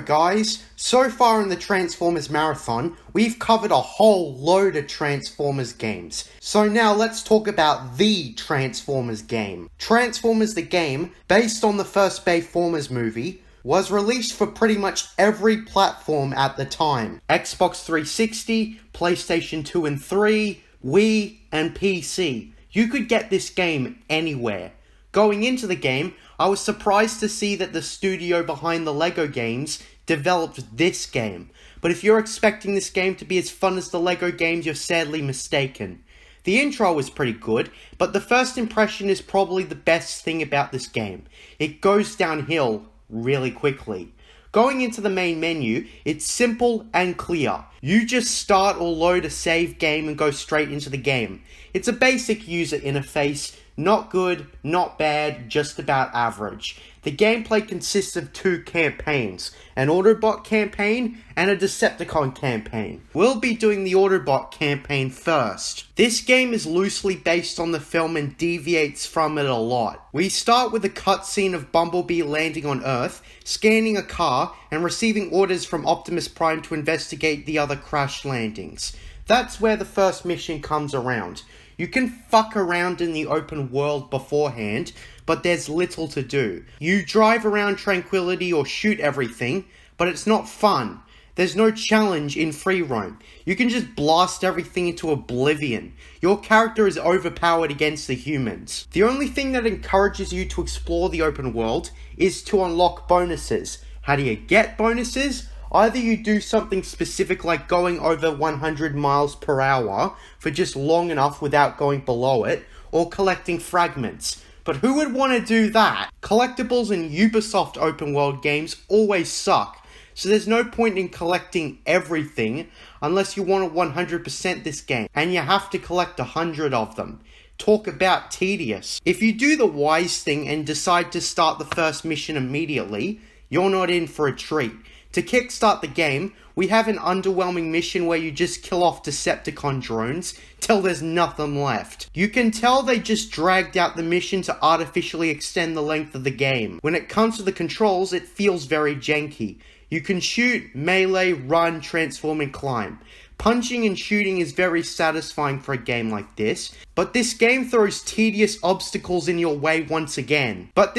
guys, so far in the Transformers Marathon, we've covered a whole load of Transformers games. So now let's talk about the Transformers game. Transformers the game, based on the first Bayformers movie, was released for pretty much every platform at the time. Xbox 360, PlayStation 2 and 3, Wii, and PC. You could get this game anywhere. Going into the game, I was surprised to see that the studio behind the LEGO games developed this game. But if you're expecting this game to be as fun as the LEGO games, you're sadly mistaken. The intro was pretty good, but the first impression is probably the best thing about this game. It goes downhill really quickly. Going into the main menu, it's simple and clear. You just start or load a save game and go straight into the game. It's a basic user interface, not good, not bad, just about average. The gameplay consists of two campaigns, an Autobot campaign and a Decepticon campaign. We'll be doing the Autobot campaign first. This game is loosely based on the film and deviates from it a lot. We start with a cutscene of Bumblebee landing on Earth, scanning a car, and receiving orders from Optimus Prime to investigate the other crash landings. That's where the first mission comes around. You can fuck around in the open world beforehand, but there's little to do. You drive around Tranquility or shoot everything, but it's not fun. There's no challenge in free roam. You can just blast everything into oblivion. Your character is overpowered against the humans. The only thing that encourages you to explore the open world is to unlock bonuses. How do you get bonuses? Either you do something specific like going over 100 miles per hour for just long enough without going below it, or collecting fragments. But who would want to do that? Collectibles in Ubisoft open world games always suck, so there's no point in collecting everything unless you want to 100% this game, and you have to collect 100 of them. Talk about tedious. If you do the wise thing and decide to start the first mission immediately, you're not in for a treat. To kickstart the game, we have an underwhelming mission where you just kill off Decepticon drones till there's nothing left. You can tell they just dragged out the mission to artificially extend the length of the game. When it comes to the controls, it feels very janky. You can shoot, melee, run, transform, and climb. Punching and shooting is very satisfying for a game like this, but this game throws tedious obstacles in your way once again. To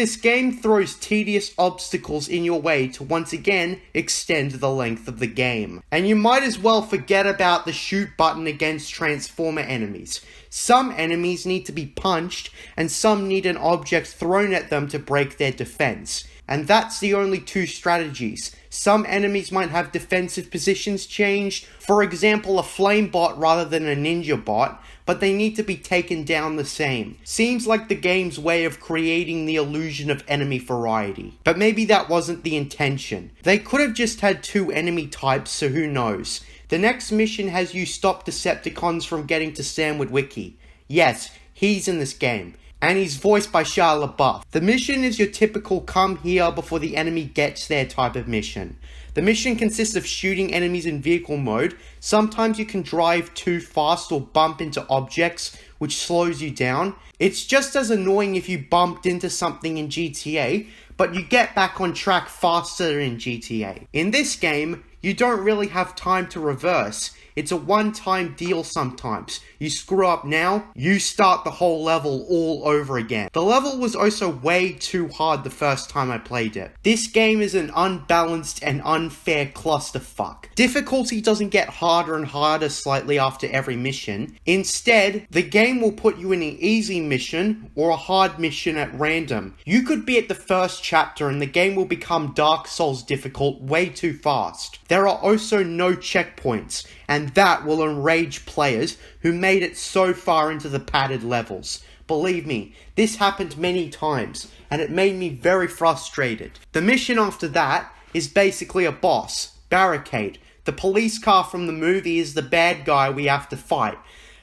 once again extend the length of the game. And you might as well forget about the shoot button against Transformer enemies. Some enemies need to be punched, and some need an object thrown at them to break their defense. And that's the only two strategies. Some enemies might have defensive positions changed, for example a flame bot rather than a ninja bot, but they need to be taken down the same. Seems like the game's way of creating the illusion of enemy variety. But maybe that wasn't the intention. They could have just had two enemy types, so who knows. The next mission has you stop Decepticons from getting to Sam Witwicky. Yes, he's in this game. And he's voiced by Shia LaBeouf. The mission is your typical come here before the enemy gets there type of mission. The mission consists of shooting enemies in vehicle mode. Sometimes you can drive too fast or bump into objects, which slows you down. It's just as annoying if you bumped into something in GTA, but you get back on track faster in GTA. In this game, you don't really have time to reverse. It's a one-time deal sometimes. You screw up now, you start the whole level all over again. The level was also way too hard the first time I played it. This game is an unbalanced and unfair clusterfuck. Difficulty doesn't get harder and harder slightly after every mission. Instead, the game will put you in an easy mission or a hard mission at random. You could be at the first chapter and the game will become Dark Souls difficult way too fast. There are also no checkpoints, and that will enrage players who made it so far into the padded levels. Believe me, this happened many times, and it made me very frustrated. The mission after that is basically a boss, Barricade. The police car from the movie is the bad guy we have to fight.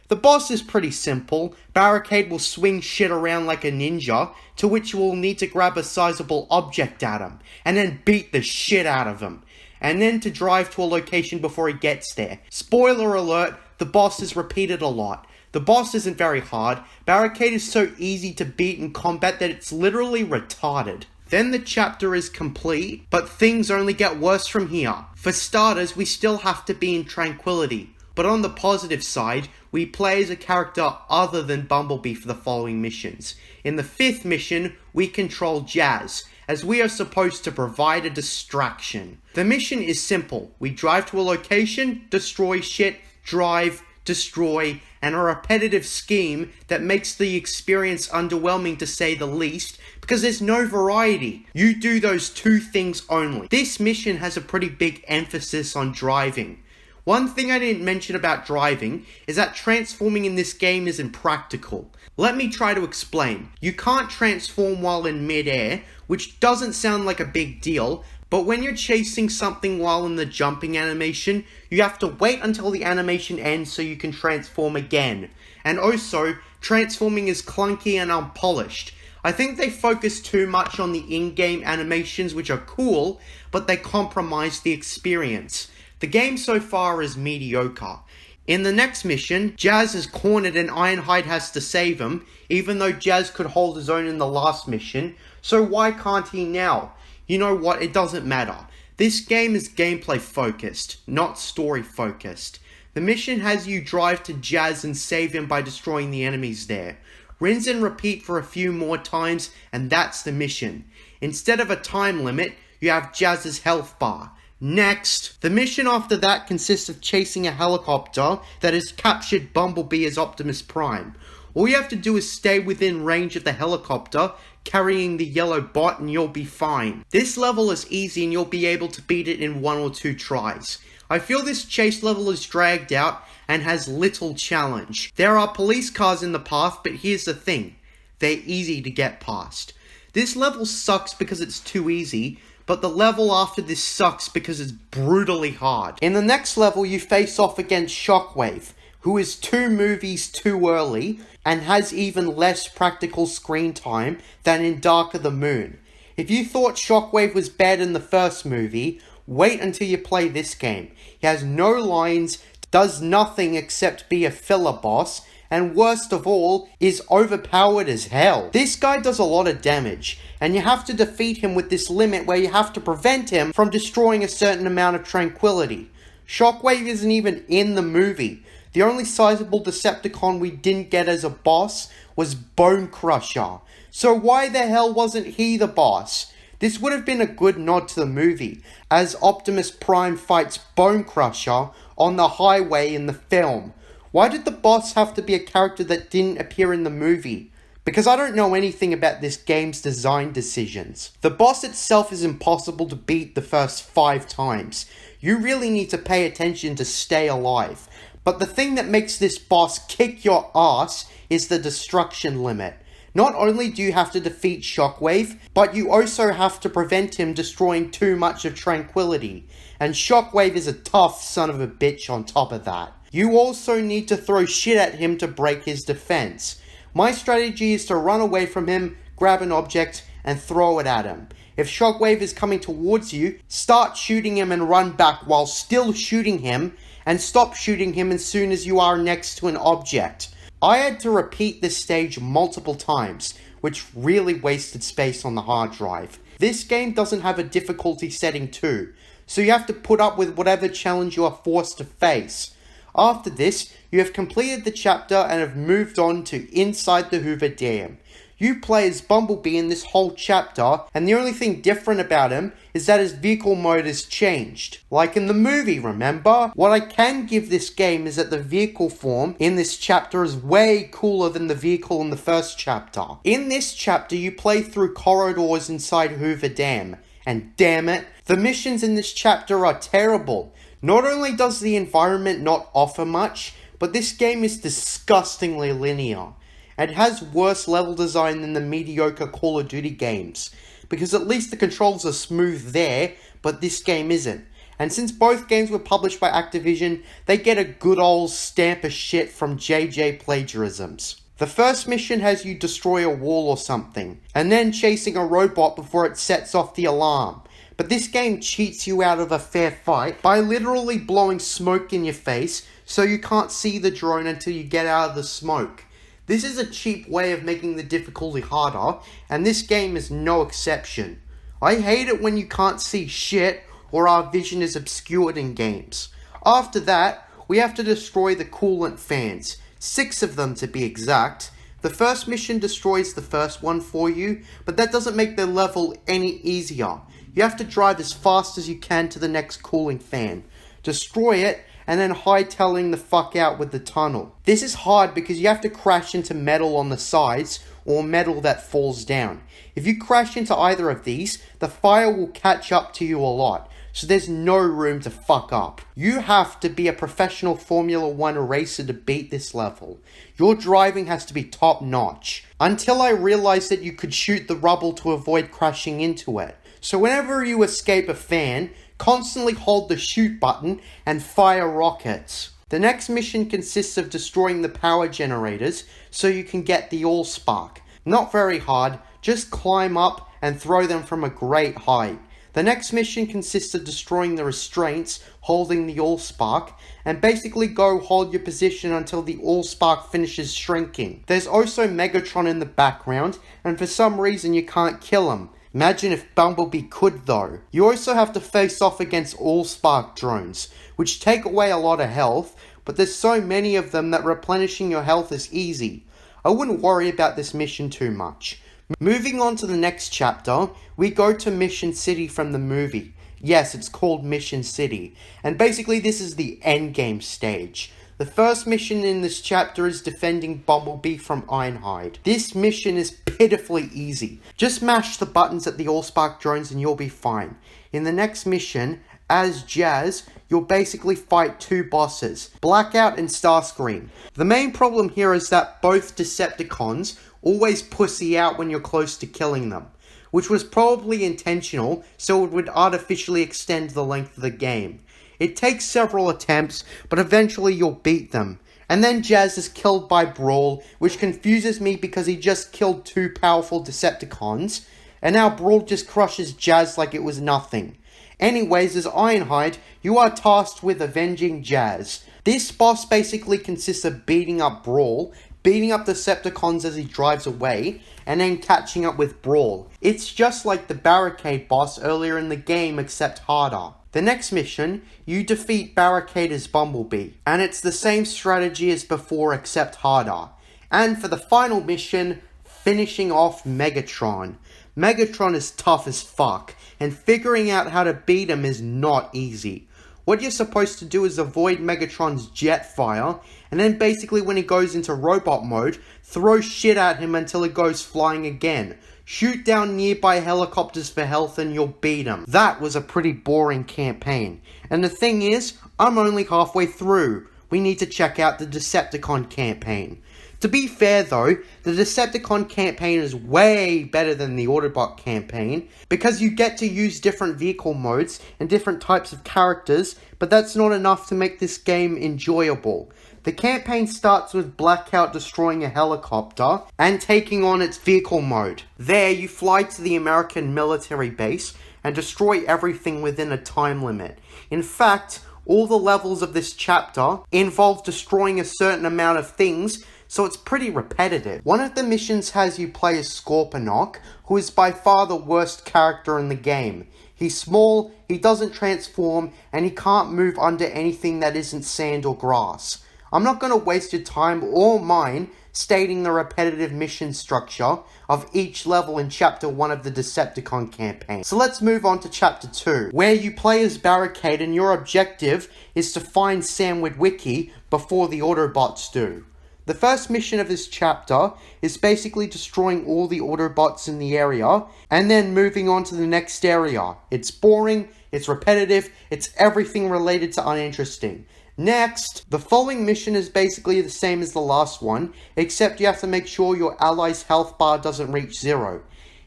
The boss is pretty simple. Barricade will swing shit around like a ninja, to which you will need to grab a sizable object at him, and then beat the shit out of him. And then to drive to a location before he gets there. Spoiler alert, the boss is repeated a lot. The boss isn't very hard. Barricade is so easy to beat in combat that it's literally retarded. Then the chapter is complete, but things only get worse from here. For starters, we still have to be in tranquility. But on the positive side, we play as a character other than Bumblebee for the following missions. In the 5th mission, we control Jazz, as we are supposed to provide a distraction. The mission is simple. We drive to a location, destroy shit, drive, destroy, and a repetitive scheme that makes the experience underwhelming to say the least, because there's no variety. You do those 2 things only. This mission has a pretty big emphasis on driving. One thing I didn't mention about driving is that transforming in this game is impractical. Let me try to explain. You can't transform while in mid-air, which doesn't sound like a big deal, but when you're chasing something while in the jumping animation, you have to wait until the animation ends so you can transform again. And also, transforming is clunky and unpolished. I think they focus too much on the in-game animations, which are cool, but they compromise the experience. The game so far is mediocre. In the next mission, Jazz is cornered and Ironhide has to save him, even though Jazz could hold his own in the last mission, so why can't he now? You know what, it doesn't matter. This game is gameplay focused, not story focused. The mission has you drive to Jazz and save him by destroying the enemies there. Rinse and repeat for a few more times, and that's the mission. Instead of a time limit, you have Jazz's health bar. Next, the mission after that consists of chasing a helicopter that has captured Bumblebee as Optimus Prime. All you have to do is stay within range of the helicopter, carrying the yellow bot, and you'll be fine. This level is easy and you'll be able to beat it in 1 or 2 tries. I feel this chase level is dragged out and has little challenge. There are police cars in the path, but here's the thing. They're easy to get past. This level sucks because it's too easy, but the level after this sucks because it's brutally hard. In the next level, you face off against Shockwave, who is 2 movies too early and has even less practical screen time than in Dark of the Moon. If you thought Shockwave was bad in the first movie, wait until you play this game. He has no lines, does nothing except be a filler boss, and worst of all, is overpowered as hell. This guy does a lot of damage, and you have to defeat him with this limit where you have to prevent him from destroying a certain amount of tranquility. Shockwave isn't even in the movie. The only sizable Decepticon we didn't get as a boss was Bone Crusher. So why the hell wasn't he the boss? This would have been a good nod to the movie, as Optimus Prime fights Bone Crusher on the highway in the film. Why did the boss have to be a character that didn't appear in the movie? Because I don't know anything about this game's design decisions. The boss itself is impossible to beat the first 5 times. You really need to pay attention to stay alive. But the thing that makes this boss kick your ass is the destruction limit. Not only do you have to defeat Shockwave, but you also have to prevent him destroying too much of Tranquility. And Shockwave is a tough son of a bitch on top of that. You also need to throw shit at him to break his defense. My strategy is to run away from him, grab an object, and throw it at him. If Shockwave is coming towards you, start shooting him and run back while still shooting him, and stop shooting him as soon as you are next to an object. I had to repeat this stage multiple times, which really wasted space on the hard drive. This game doesn't have a difficulty setting too, so you have to put up with whatever challenge you are forced to face. After this, you have completed the chapter and have moved on to Inside the Hoover Dam. You play as Bumblebee in this whole chapter, and the only thing different about him is that his vehicle mode has changed. Like in the movie, remember? What I can give this game is that the vehicle form in this chapter is way cooler than the vehicle in the first chapter. In this chapter, you play through corridors inside Hoover Dam, and damn it, the missions in this chapter are terrible. Not only does the environment not offer much, but this game is disgustingly linear. It has worse level design than the mediocre Call of Duty games, because at least the controls are smooth there, but this game isn't. And since both games were published by Activision, they get a good old stamp of shit from JJ plagiarisms. The first mission has you destroy a wall or something, and then chasing a robot before it sets off the alarm. But this game cheats you out of a fair fight by literally blowing smoke in your face so you can't see the drone until you get out of the smoke. This is a cheap way of making the difficulty harder, and this game is no exception. I hate it when you can't see shit or our vision is obscured in games. After that, we have to destroy the coolant fans, 6 of them to be exact. The first mission destroys the first one for you, but that doesn't make the level any easier. You have to drive as fast as you can to the next cooling fan, destroy it, and then hightailing the fuck out with the tunnel. This is hard because you have to crash into metal on the sides or metal that falls down. If you crash into either of these, the fire will catch up to you a lot, so there's no room to fuck up. You have to be a professional Formula 1 racer to beat this level. Your driving has to be top notch. Until I realized that you could shoot the rubble to avoid crashing into it. So whenever you escape a fan, constantly hold the shoot button and fire rockets. The next mission consists of destroying the power generators so you can get the AllSpark. Not very hard, just climb up and throw them from a great height. The next mission consists of destroying the restraints holding the AllSpark, and basically go hold your position until the AllSpark finishes shrinking. There's also Megatron in the background, and for some reason you can't kill him. Imagine if Bumblebee could though. You also have to face off against AllSpark drones, which take away a lot of health, but there's so many of them that replenishing your health is easy. I wouldn't worry about this mission too much. Moving on to the next chapter, we go to Mission City from the movie. Yes, it's called Mission City, and basically this is the endgame stage. The first mission in this chapter is defending Bumblebee from Ironhide. This mission is pitifully easy. Just mash the buttons at the AllSpark drones and you'll be fine. In the next mission, as Jazz, you'll basically fight 2 bosses, Blackout and Starscream. The main problem here is that both Decepticons always pussy out when you're close to killing them, which was probably intentional so it would artificially extend the length of the game. It takes several attempts, but eventually you'll beat them. And then Jazz is killed by Brawl, which confuses me because he just killed 2 powerful Decepticons, and now Brawl just crushes Jazz like it was nothing. Anyways, as Ironhide, you are tasked with avenging Jazz. This boss basically consists of beating up Brawl, beating up Decepticons as he drives away, and then catching up with Brawl. It's just like the Barricade boss earlier in the game, except harder. The next mission, you defeat Barricade as Bumblebee, and it's the same strategy as before except harder. And for the final mission, finishing off Megatron. Megatron is tough as fuck, and figuring out how to beat him is not easy. What you're supposed to do is avoid Megatron's jet fire, and then basically when he goes into robot mode, throw shit at him until he goes flying again. Shoot down nearby helicopters for health and you'll beat him. That was a pretty boring campaign. And the thing is, I'm only halfway through. We need to check out the Decepticon campaign. To be fair though, the Decepticon campaign is way better than the Autobot campaign, because you get to use different vehicle modes and different types of characters, but that's not enough to make this game enjoyable. The campaign starts with Blackout destroying a helicopter and taking on its vehicle mode. There, you fly to the American military base and destroy everything within a time limit. In fact, all the levels of this chapter involve destroying a certain amount of things, so it's pretty repetitive. One of the missions has you play as Scorponok, who is by far the worst character in the game. He's small, he doesn't transform, and he can't move under anything that isn't sand or grass. I'm not going to waste your time or mine stating the repetitive mission structure of each level in Chapter 1 of the Decepticon campaign. So let's move on to Chapter 2, where you play as Barricade and your objective is to find Sam Witwicky before the Autobots do. The first mission of this chapter is basically destroying all the Autobots in the area and then moving on to the next area. It's boring, it's repetitive, it's everything related to uninteresting. Next, the following mission is basically the same as the last one, except you have to make sure your ally's health bar doesn't reach 0.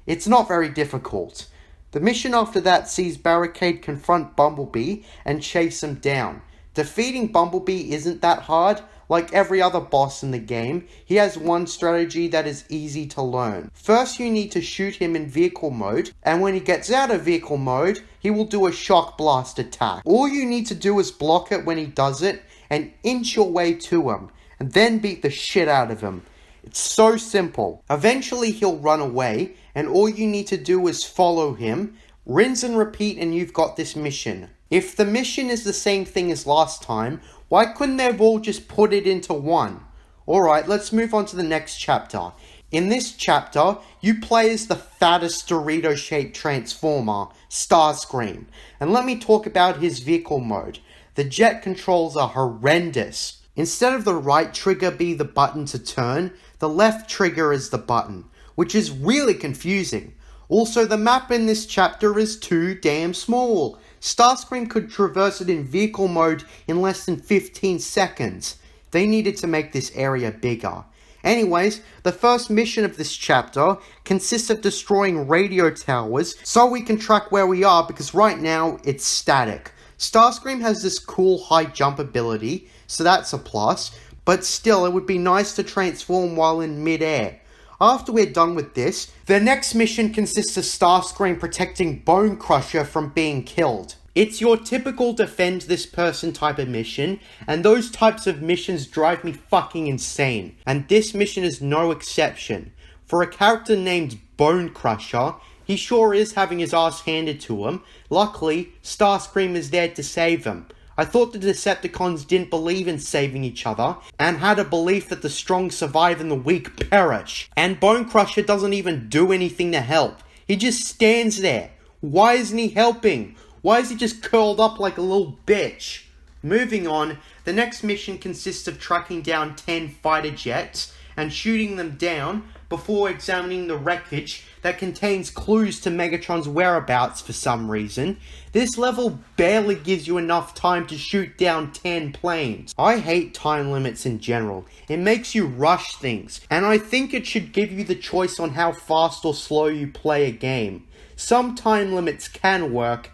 It's not very difficult. The mission after that sees Barricade confront Bumblebee and chase him down. Defeating Bumblebee isn't that hard. Like every other boss in the game, he has one strategy that is easy to learn. First, you need to shoot him in vehicle mode, and when he gets out of vehicle mode, he will do a shock blast attack. All you need to do is block it when he does it, and inch your way to him, and then beat the shit out of him. It's so simple. Eventually he'll run away, and all you need to do is follow him, Rinse and repeat and you've got this mission. If the mission is the same thing as last time, why couldn't they have all just put it into one? Alright, let's move on to the next chapter. In this chapter, you play as the fattest Dorito-shaped Transformer, Starscream. And let me talk about his vehicle mode. The jet controls are horrendous. Instead of the right trigger be the button to turn, the left trigger is the button, which is really confusing. Also, the map in this chapter is too damn small. Starscream could traverse it in vehicle mode in less than 15 seconds. They needed to make this area bigger. Anyways, the first mission of this chapter consists of destroying radio towers so we can track where we are, because right now it's static. Starscream has this cool high jump ability, so that's a plus, but still it would be nice to transform while in mid-air. After we're done with this, the next mission consists of Starscream protecting Bone Crusher from being killed. It's your typical defend this person type of mission, and those types of missions drive me fucking insane, and this mission is no exception. For a character named Bone Crusher, he sure is having his ass handed to him. Luckily, Starscream is there to save him. I thought the Decepticons didn't believe in saving each other, and had a belief that the strong survive and the weak perish. And Bone Crusher doesn't even do anything to help. He just stands there. Why isn't he helping? Why is he just curled up like a little bitch? Moving on, the next mission consists of tracking down 10 fighter jets and shooting them down before examining the wreckage that contains clues to Megatron's whereabouts for some reason. This level barely gives you enough time to shoot down 10 planes. I hate time limits in general. It makes you rush things, and I think it should give you the choice on how fast or slow you play a game. Some time limits can work,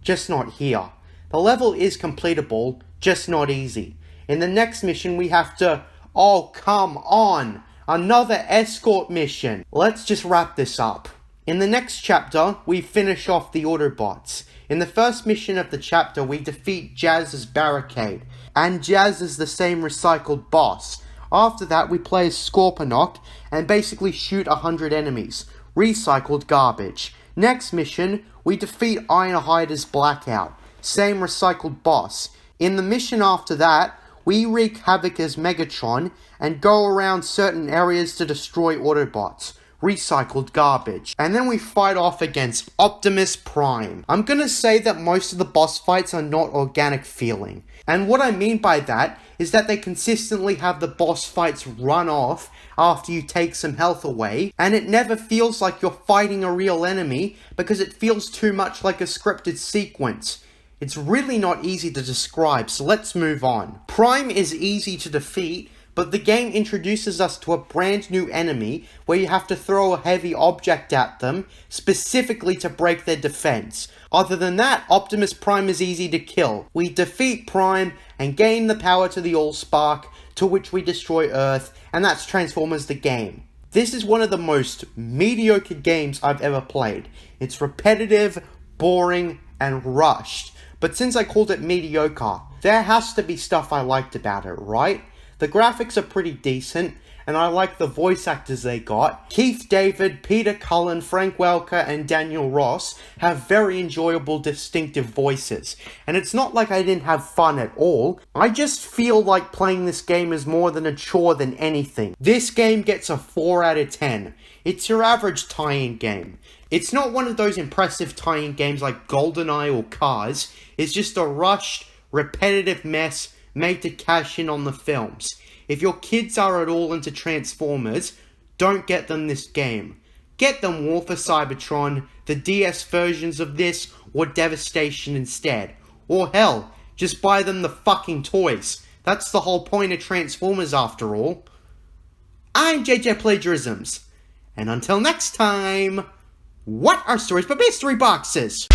just not here. The level is completable, just not easy. In the next mission we have to... Oh, come on! Another escort mission! Let's just wrap this up. In the next chapter, we finish off the Autobots. In the first mission of the chapter, we defeat Jazz's barricade, and Jazz is the same recycled boss. After that, we play as Scorponok, and basically shoot 100 enemies. Recycled garbage. Next mission, we defeat Ironhider's Blackout. Same recycled boss. In the mission after that, we wreak havoc as Megatron and go around certain areas to destroy Autobots. Recycled garbage. And then we fight off against Optimus Prime. I'm gonna say that most of the boss fights are not organic feeling. And what I mean by that is that they consistently have the boss fights run off after you take some health away, and it never feels like you're fighting a real enemy because it feels too much like a scripted sequence. It's really not easy to describe, so let's move on. Prime is easy to defeat, but the game introduces us to a brand new enemy where you have to throw a heavy object at them, specifically to break their defense. Other than that, Optimus Prime is easy to kill. We defeat Prime and gain the power to the AllSpark, to which we destroy Earth, and that's Transformers the game. This is one of the most mediocre games I've ever played. It's repetitive, boring, and rushed. But since I called it mediocre, there has to be stuff I liked about it, right? The graphics are pretty decent, and I like the voice actors they got. Keith David, Peter Cullen, Frank Welker, and Daniel Ross have very enjoyable, distinctive voices. And it's not like I didn't have fun at all. I just feel like playing this game is more than a chore than anything. This game gets a 4 out of 10. It's your average tie-in game. It's not one of those impressive tie-in games like GoldenEye or Cars. It's just a rushed, repetitive mess made to cash in on the films. If your kids are at all into Transformers, don't get them this game. Get them War for Cybertron, the DS versions of this, or Devastation instead. Or hell, just buy them the fucking toys. That's the whole point of Transformers after all. I'm JJ Plagiarisms, and until next time, what are stories but mystery boxes?